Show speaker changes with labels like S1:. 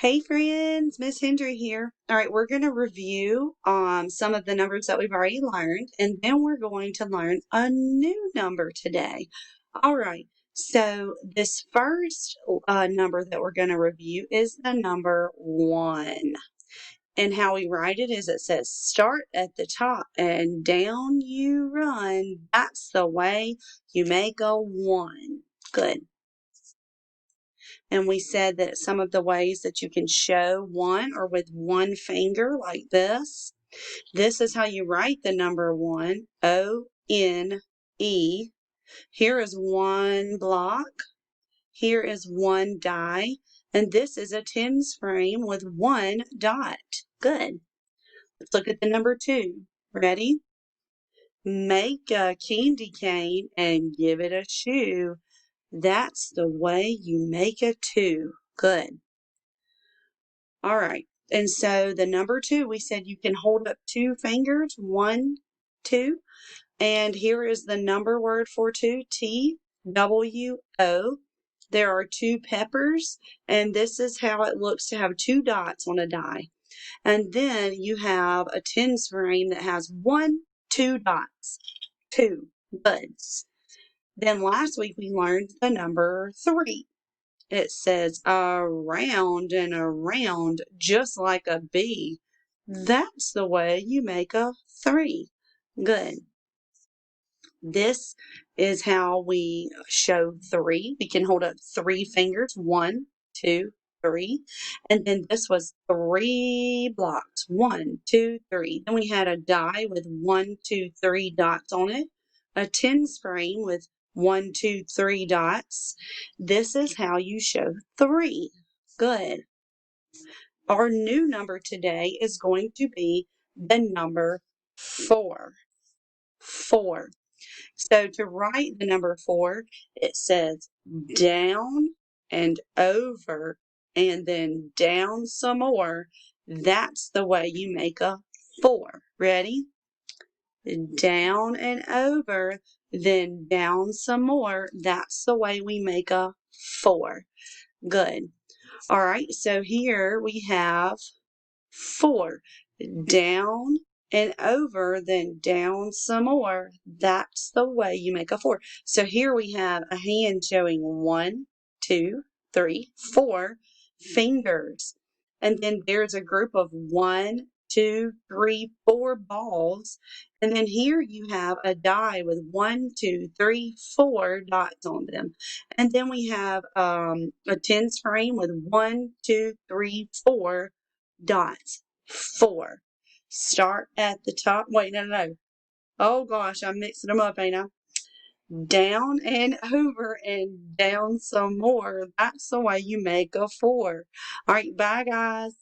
S1: Hey friends, Miss Hendry here. All right, we're going to review some of the numbers that we've already learned, and then we're going to learn a new number today. All right, so this first number that we're going to review is the number 1. And how we write it is it says start at the top and down you run. That's the way you make a 1. Good. And we said that some of the ways that you can show 1 are with one finger like this. This is how you write the number 1, O-N-E. Here is one block. Here is one die. And this is a tens frame with one dot. Good. Let's look at the number 2. Ready? Make a candy cane and give it a shoe. That's the way you make a 2. Good. All right. And so the number 2, we said you can hold up 2 fingers, 1, 2. And here is the number word for 2, T-W-O. There are 2 peppers, and this is how it looks to have 2 dots on a die. And then you have a tens frame that has 1, 2 dots. 2. Good. Then last week we learned the number 3. It says around and around, just like a bee. That's the way you make a 3. Good. This is how we show 3. We can hold up 3 fingers, 1, 2, 3. And then this was 3 blocks, 1, 2, 3. Then we had a die with 1, 2, 3 dots on it. A tens frame with 1, 2, 3 dots. This is how you show 3. Good. Our new number today is going to be the number 4. 4. So to write the number 4, it says down and over and then down some more. That's the way you make a 4. Ready? Down and over, then down some more. That's the way we make a 4. Good. All right, so here we have 4. Down and over, then down some more. That's the way you make a 4. So here we have a hand showing 1, 2, 3, 4 fingers. And then there's a group of 1, 2, 3, 4 balls. And then here you have a die with 1, 2, 3, 4 dots on them. And then we have a tens frame with 1, 2, 3, 4 dots. 4. Start at the top. Wait, no. Oh gosh, I'm mixing them up, ain't I? Down and over and down some more. That's the way you make a 4. All right, bye guys.